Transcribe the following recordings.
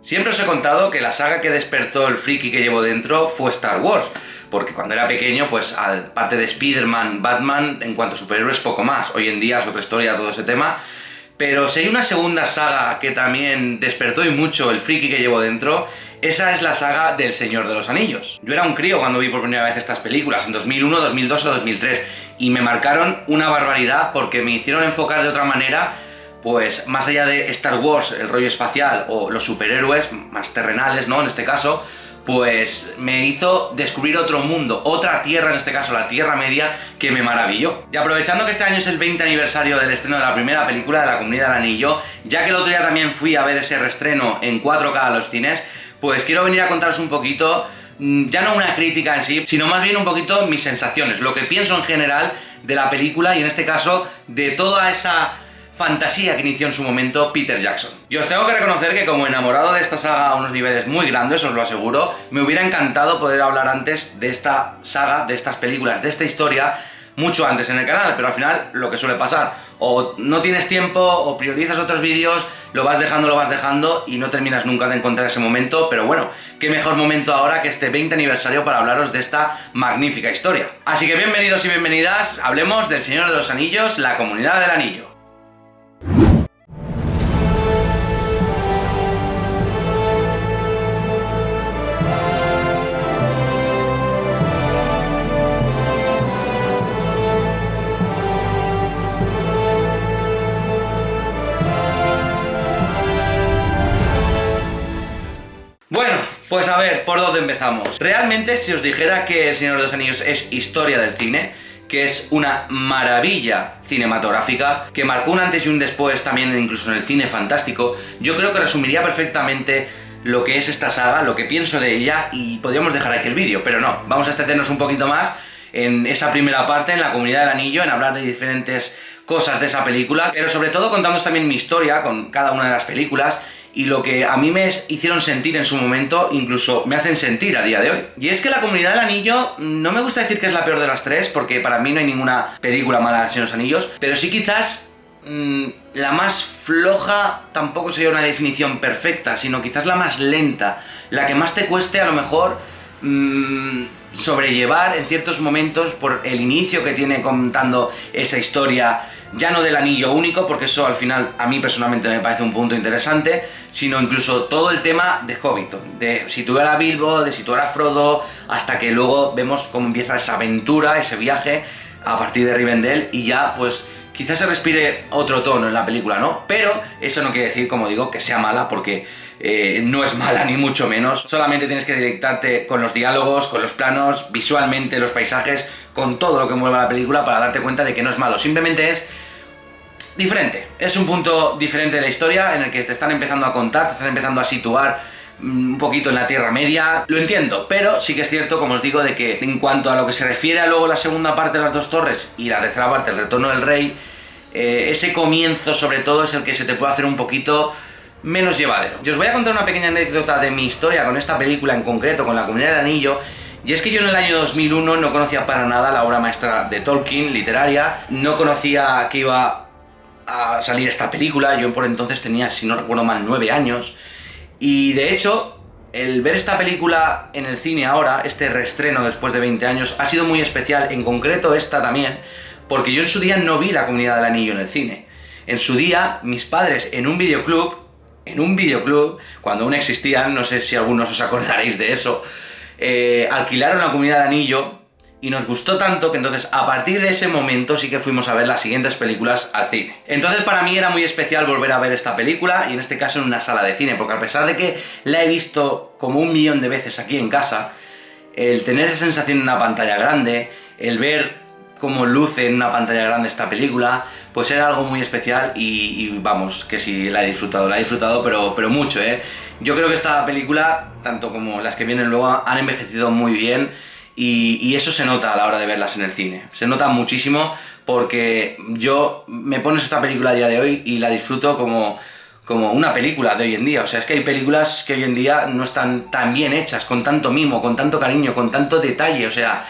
Siempre os he contado que la saga que despertó el friki que llevo dentro fue Star Wars, porque cuando era pequeño, pues aparte de Spider-Man, Batman, en cuanto a superhéroes, poco más. Hoy en día es otra historia todo ese tema. Pero si hay una segunda saga que también despertó y mucho el friki que llevo dentro, esa es la saga del Señor de los Anillos. Yo era un crío cuando vi por primera vez estas películas, en 2001, 2002 o 2003, y me marcaron una barbaridad porque me hicieron enfocar de otra manera, pues más allá de Star Wars, el rollo espacial o los superhéroes más terrenales, ¿no? En este caso, pues me hizo descubrir otro mundo, otra tierra, en este caso la Tierra Media, que me maravilló. Y aprovechando que este año es el 20 aniversario del estreno de la primera película de La Comunidad del Anillo, ya que el otro día también fui a ver ese reestreno en 4K a los cines, pues quiero venir a contaros un poquito, ya no una crítica en sí, sino más bien un poquito mis sensaciones, lo que pienso en general de la película y en este caso de toda esa fantasía que inició en su momento Peter Jackson. Yo os tengo que reconocer que como enamorado de esta saga a unos niveles muy grandes, os lo aseguro, me hubiera encantado poder hablar antes de esta saga, de estas películas, de esta historia, mucho antes en el canal, pero al final lo que suele pasar, o no tienes tiempo, o priorizas otros vídeos, lo vas dejando y no terminas nunca de encontrar ese momento, pero bueno, qué mejor momento ahora que este 20 aniversario para hablaros de esta magnífica historia. Así que bienvenidos y bienvenidas, hablemos del Señor de los Anillos, La Comunidad del Anillo. Bueno, pues a ver, ¿por dónde empezamos? Realmente, si os dijera que El Señor de los Anillos es historia del cine, que es una maravilla cinematográfica, que marcó un antes y un después también incluso en el cine fantástico, yo creo que resumiría perfectamente lo que es esta saga, lo que pienso de ella, y podríamos dejar aquí el vídeo, pero no, vamos a extendernos un poquito más en esa primera parte, en La Comunidad del Anillo, en hablar de diferentes cosas de esa película, pero sobre todo contándoos también mi historia con cada una de las películas, y lo que a mí me hicieron sentir en su momento, incluso me hacen sentir a día de hoy. Y es que La Comunidad del Anillo, no me gusta decir que es la peor de las tres, porque para mí no hay ninguna película mala de Señor de los Anillos, pero sí quizás la más floja, tampoco sería una definición perfecta, sino quizás la más lenta, la que más te cueste a lo mejor sobrellevar en ciertos momentos por el inicio que tiene contando esa historia, ya no del anillo único, porque eso al final a mí personalmente me parece un punto interesante, sino incluso todo el tema de Hobbiton, de situar a Bilbo, de situar a Frodo, hasta que luego vemos cómo empieza esa aventura, ese viaje a partir de Rivendell, y ya pues quizás se respire otro tono en la película, ¿no? Pero eso no quiere decir, como digo, que sea mala, porque no es mala ni mucho menos, solamente tienes que deleitarte con los diálogos, con los planos, visualmente, los paisajes, con todo lo que mueve la película para darte cuenta de que no es malo, simplemente es diferente, es un punto diferente de la historia en el que te están empezando a contar, te están empezando a situar un poquito en la Tierra Media, lo entiendo, pero sí que es cierto, como os digo, de que en cuanto a lo que se refiere a luego la segunda parte de las dos torres y la tercera parte, el retorno del rey, ese comienzo sobre todo es el que se te puede hacer un poquito menos llevadero. Yo os voy a contar una pequeña anécdota de mi historia con esta película en concreto, con La Comunidad del Anillo, y es que yo en el año 2001 no conocía para nada la obra maestra de Tolkien, literaria, no conocía que iba a salir esta película, yo por entonces tenía, si no recuerdo mal, 9 años, y de hecho, el ver esta película en el cine ahora, este reestreno después de 20 años, ha sido muy especial, en concreto esta también, porque yo en su día no vi La Comunidad del Anillo en el cine. En su día, mis padres en un videoclub, cuando aún existían, no sé si algunos os acordaréis de eso, alquilaron La Comunidad del Anillo y nos gustó tanto que entonces a partir de ese momento sí que fuimos a ver las siguientes películas al cine. Entonces para mí era muy especial volver a ver esta película, y en este caso en una sala de cine, porque a pesar de que la he visto como 1.000.000 de veces aquí en casa, el tener esa sensación en una pantalla grande, el ver cómo luce en una pantalla grande esta película, pues era algo muy especial y vamos, que sí, la he disfrutado, pero mucho, ¿eh? Yo creo que esta película, tanto como las que vienen luego, han envejecido muy bien, y eso se nota a la hora de verlas en el cine. Se nota muchísimo porque yo me pones esta película a día de hoy y la disfruto como una película de hoy en día. O sea, es que hay películas que hoy en día no están tan bien hechas, con tanto mimo, con tanto cariño, con tanto detalle, o sea,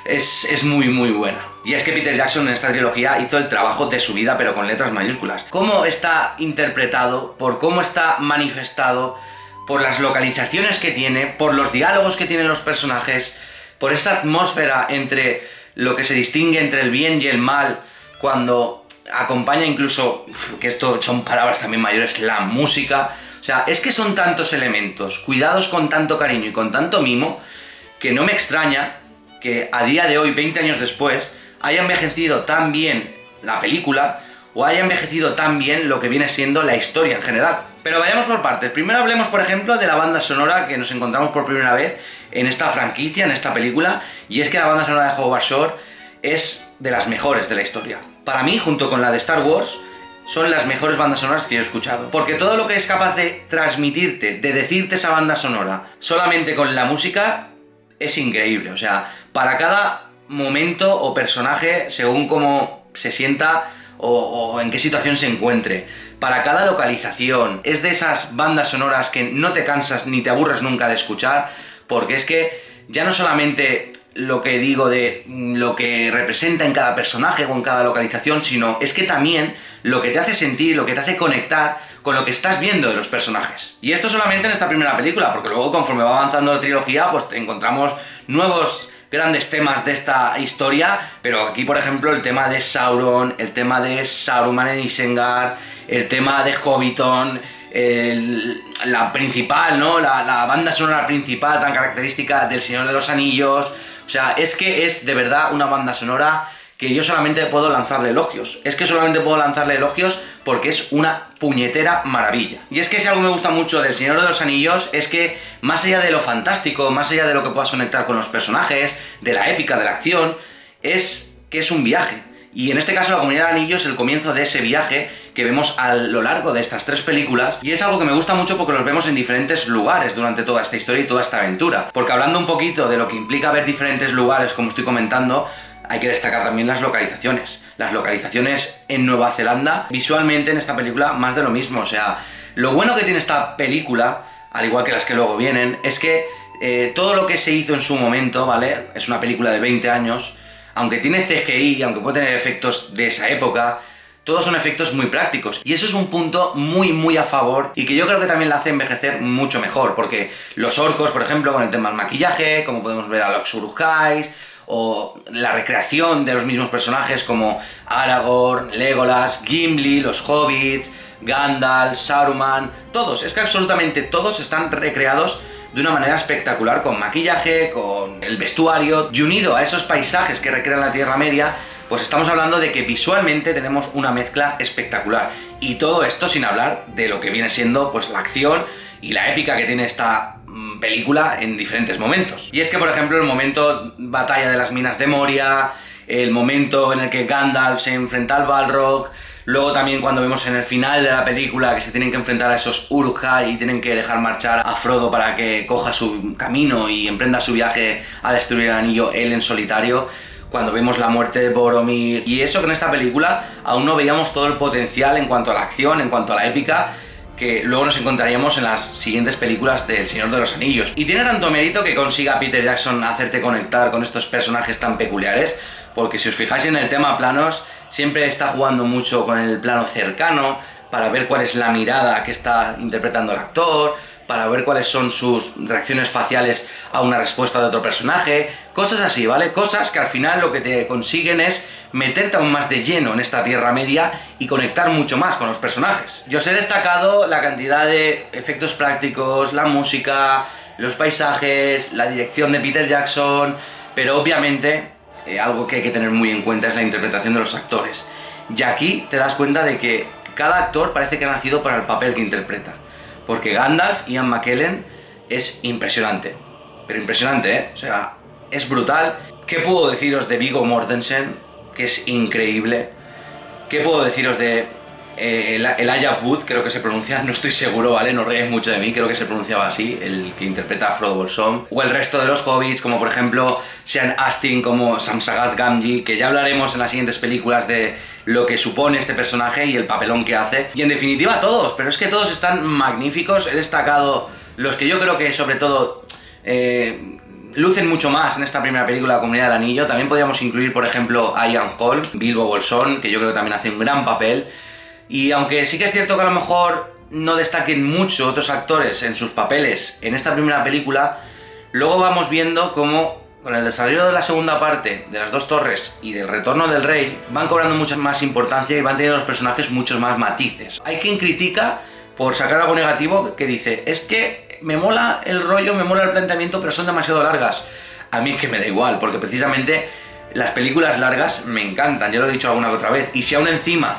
es muy muy buena. Y es que Peter Jackson en esta trilogía hizo el trabajo de su vida, pero con letras mayúsculas. Cómo está interpretado, por cómo está manifestado, por las localizaciones que tiene, por los diálogos que tienen los personajes, por esa atmósfera entre lo que se distingue entre el bien y el mal, cuando acompaña incluso, que esto son palabras también mayores, la música. O sea, es que son tantos elementos, cuidados con tanto cariño y con tanto mimo, que no me extraña que a día de hoy, 20 años después, haya envejecido tan bien la película, o haya envejecido tan bien lo que viene siendo la historia en general. Pero vayamos por partes. Primero hablemos, por ejemplo, de la banda sonora que nos encontramos por primera vez en esta franquicia, en esta película, y es que la banda sonora de Howard Shore es de las mejores de la historia. Para mí, junto con la de Star Wars, son las mejores bandas sonoras que yo he escuchado. Porque todo lo que es capaz de transmitirte, de decirte esa banda sonora, solamente con la música, es increíble. O sea, para cada momento o personaje, según cómo se sienta o en qué situación se encuentre, para cada localización, es de esas bandas sonoras que no te cansas ni te aburres nunca de escuchar, porque es que ya no solamente lo que digo de lo que representa en cada personaje o en cada localización, sino es que también lo que te hace sentir, lo que te hace conectar con lo que estás viendo de los personajes. Y esto solamente en esta primera película, porque luego conforme va avanzando la trilogía, pues encontramos nuevos grandes temas de esta historia, pero aquí, por ejemplo, el tema de Sauron, el tema de Saruman en Isengard, el tema de Hobbiton, la principal, ¿no? La banda sonora principal tan característica del Señor de los Anillos. O sea, es que es de verdad una banda sonora que yo solamente puedo lanzarle elogios. Es que solamente puedo lanzarle elogios porque es una puñetera maravilla. Y es que si algo me gusta mucho del Señor de los Anillos es que, más allá de lo fantástico, más allá de lo que puedas conectar con los personajes, de la épica, de la acción, es que es un viaje. Y en este caso la Comunidad del Anillo es el comienzo de ese viaje que vemos a lo largo de estas 3 películas, y es algo que me gusta mucho porque los vemos en diferentes lugares durante toda esta historia y toda esta aventura. Porque hablando un poquito de lo que implica ver diferentes lugares, como estoy comentando, hay que destacar también las localizaciones. Las localizaciones en Nueva Zelanda, visualmente en esta película, más de lo mismo. O sea, lo bueno que tiene esta película, al igual que las que luego vienen, es que todo lo que se hizo en su momento, ¿vale? Es una película de 20 años, aunque tiene CGI, aunque puede tener efectos de esa época, todos son efectos muy prácticos. Y eso es un punto muy a favor y que yo creo que también la hace envejecer mucho mejor. Porque los orcos, por ejemplo, con el tema del maquillaje, como podemos ver a los Uruk-hais, o la recreación de los mismos personajes como Aragorn, Legolas, Gimli, los Hobbits, Gandalf, Saruman, todos, es que absolutamente todos están recreados de una manera espectacular, con maquillaje, con el vestuario, y unido a esos paisajes que recrean la Tierra Media, pues estamos hablando de que visualmente tenemos una mezcla espectacular. Y todo esto sin hablar de lo que viene siendo pues la acción y la épica que tiene esta película en diferentes momentos. Y es que, por ejemplo, el momento batalla de las minas de Moria, el momento en el que Gandalf se enfrenta al Balrog, luego también cuando vemos en el final de la película que se tienen que enfrentar a esos Uruk-hai y tienen que dejar marchar a Frodo para que coja su camino y emprenda su viaje a destruir el anillo él en solitario, cuando vemos la muerte de Boromir, y eso que en esta película aún no veíamos todo el potencial en cuanto a la acción, en cuanto a la épica, que luego nos encontraríamos en las siguientes películas del Señor de los Anillos. Y tiene tanto mérito que consiga Peter Jackson hacerte conectar con estos personajes tan peculiares, porque si os fijáis en el tema planos, siempre está jugando mucho con el plano cercano, para ver cuál es la mirada que está interpretando el actor, para ver cuáles son sus reacciones faciales a una respuesta de otro personaje, cosas así, ¿vale? Cosas que al final lo que te consiguen es meterte aún más de lleno en esta Tierra Media y conectar mucho más con los personajes. Yo os he destacado la cantidad de efectos prácticos, la música, los paisajes, la dirección de Peter Jackson, pero obviamente algo que hay que tener muy en cuenta es la interpretación de los actores. Y aquí te das cuenta de que cada actor parece que ha nacido para el papel que interpreta. Porque Gandalf, Ian McKellen, es impresionante. Pero impresionante, ¿eh? O sea, es brutal. ¿Qué puedo deciros de Viggo Mortensen? Que es increíble. ¿Qué puedo deciros de Elijah Wood? Creo que se pronuncia, no estoy seguro, ¿vale? No reíais mucho de mí, creo que se pronunciaba así, el que interpreta a Frodo Bolsón. O el resto de los hobbits, como por ejemplo Sean Astin, como Samsagat Gamgee, que ya hablaremos en las siguientes películas de lo que supone este personaje y el papelón que hace. Y en definitiva todos, pero es que todos están magníficos. He destacado los que yo creo que sobre todo lucen mucho más en esta primera película, La Comunidad del Anillo. También podríamos incluir, por ejemplo, a Ian Holm, Bilbo Bolsón, que yo creo que también hace un gran papel. Y aunque sí que es cierto que a lo mejor no destaquen mucho otros actores en sus papeles en esta primera película, luego vamos viendo cómo con el desarrollo de la segunda parte de las dos torres y del retorno del rey van cobrando mucha más importancia y van teniendo los personajes muchos más matices. Hay quien critica por sacar algo negativo que dice, es que me mola el rollo, me mola el planteamiento, pero son demasiado largas. A mí es que me da igual, porque precisamente las películas largas me encantan, ya lo he dicho alguna que otra vez, y si aún encima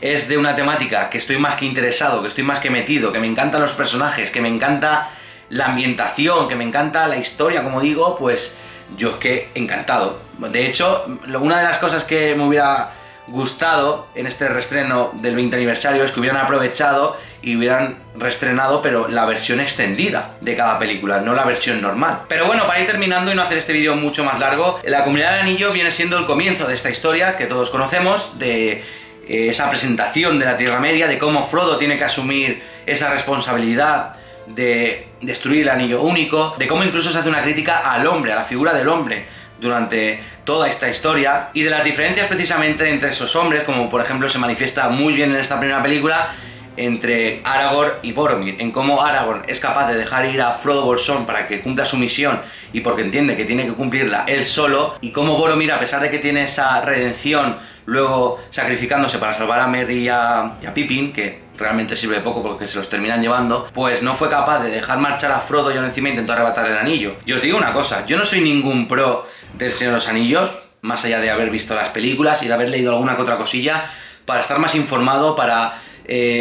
es de una temática que estoy más que interesado, que estoy más que metido, que me encantan los personajes, que me encanta la ambientación, que me encanta la historia, como digo, pues yo es que encantado. De hecho, una de las cosas que me hubiera gustado en este reestreno del 20 aniversario es que hubieran aprovechado y hubieran reestrenado, pero la versión extendida de cada película, no la versión normal. Pero bueno, para ir terminando y no hacer este vídeo mucho más largo, La Comunidad del Anillo viene siendo el comienzo de esta historia que todos conocemos, de esa presentación de la Tierra Media, de cómo Frodo tiene que asumir esa responsabilidad de destruir el Anillo Único, de cómo incluso se hace una crítica al hombre, a la figura del hombre durante toda esta historia, y de las diferencias precisamente entre esos hombres, como por ejemplo se manifiesta muy bien en esta primera película entre Aragorn y Boromir, en cómo Aragorn es capaz de dejar ir a Frodo Bolsón para que cumpla su misión y porque entiende que tiene que cumplirla él solo, y cómo Boromir, a pesar de que tiene esa redención, luego sacrificándose para salvar a Merry y a Pippin, que realmente sirve de poco porque se los terminan llevando, pues no fue capaz de dejar marchar a Frodo y aún encima intentó arrebatarle el anillo. Y os digo una cosa, yo no soy ningún pro del Señor de los Anillos, más allá de haber visto las películas y de haber leído alguna que otra cosilla, para estar más informado, para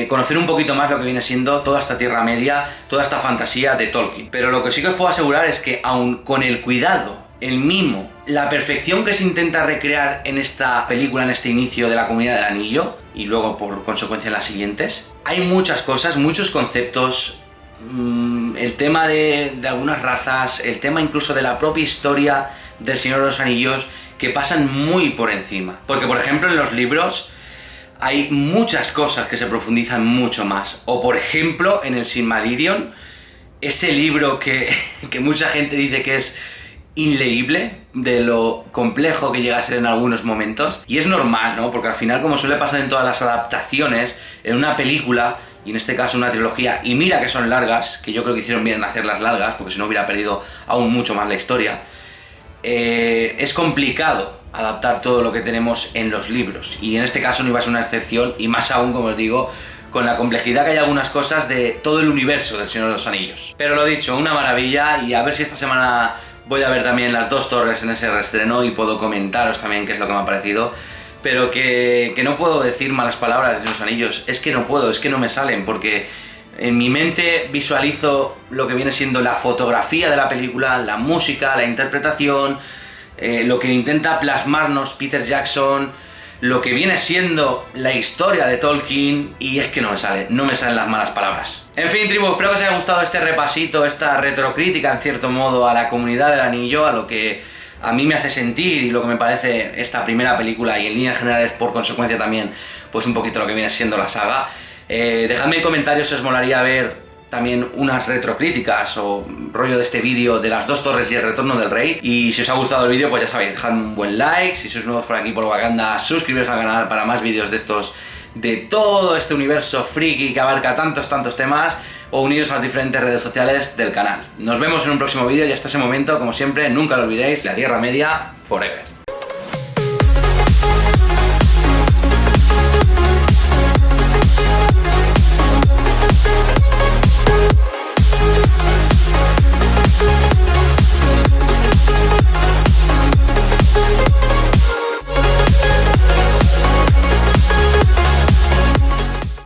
conocer un poquito más lo que viene siendo toda esta Tierra Media, toda esta fantasía de Tolkien. Pero lo que sí que os puedo asegurar es que aun con el cuidado, el mimo, la perfección que se intenta recrear en esta película, en este inicio de La Comunidad del Anillo, y luego por consecuencia en las siguientes, hay muchas cosas, muchos conceptos, el tema de algunas razas, el tema incluso de la propia historia del Señor de los Anillos, que pasan muy por encima. Porque por ejemplo en los libros hay muchas cosas que se profundizan mucho más. O por ejemplo en el Silmarillion, ese libro que mucha gente dice que es inleíble, de lo complejo que llega a ser en algunos momentos. Y es normal, ¿no? Porque al final, como suele pasar en todas las adaptaciones, en una película, y en este caso una trilogía, y mira que son largas, que yo creo que hicieron bien en hacerlas largas, porque si no hubiera perdido aún mucho más la historia, es complicado adaptar todo lo que tenemos en los libros. Y en este caso no iba a ser una excepción, y más aún, como os digo, con la complejidad que hay algunas cosas de todo el universo del Señor de los Anillos. Pero lo dicho, una maravilla, y a ver si esta semana voy a ver también las dos torres en ese reestreno y puedo comentaros también qué es lo que me ha parecido. Pero que no puedo decir malas palabras de los Anillos, es que no puedo, es que no me salen, porque en mi mente visualizo lo que viene siendo la fotografía de la película, la música, la interpretación, lo que intenta plasmarnos Peter Jackson, lo que viene siendo la historia de Tolkien, y es que no me salen las malas palabras. En fin, tribu, espero que os haya gustado este repasito, esta retrocrítica en cierto modo a La Comunidad del Anillo, a lo que a mí me hace sentir y lo que me parece esta primera película, y en líneas generales por consecuencia también pues un poquito lo que viene siendo la saga. Dejadme en comentarios si os molaría ver también unas retrocríticas o rollo de este vídeo de las dos torres y el retorno del rey. Y si os ha gustado el vídeo, pues ya sabéis, dejad un buen like. Si sois nuevos por aquí por Wakanda, suscribiros al canal para más vídeos de estos, de todo este universo friki que abarca tantos temas, o uniros a las diferentes redes sociales del canal. Nos vemos en un próximo vídeo y hasta ese momento, como siempre, nunca lo olvidéis, la Tierra Media forever.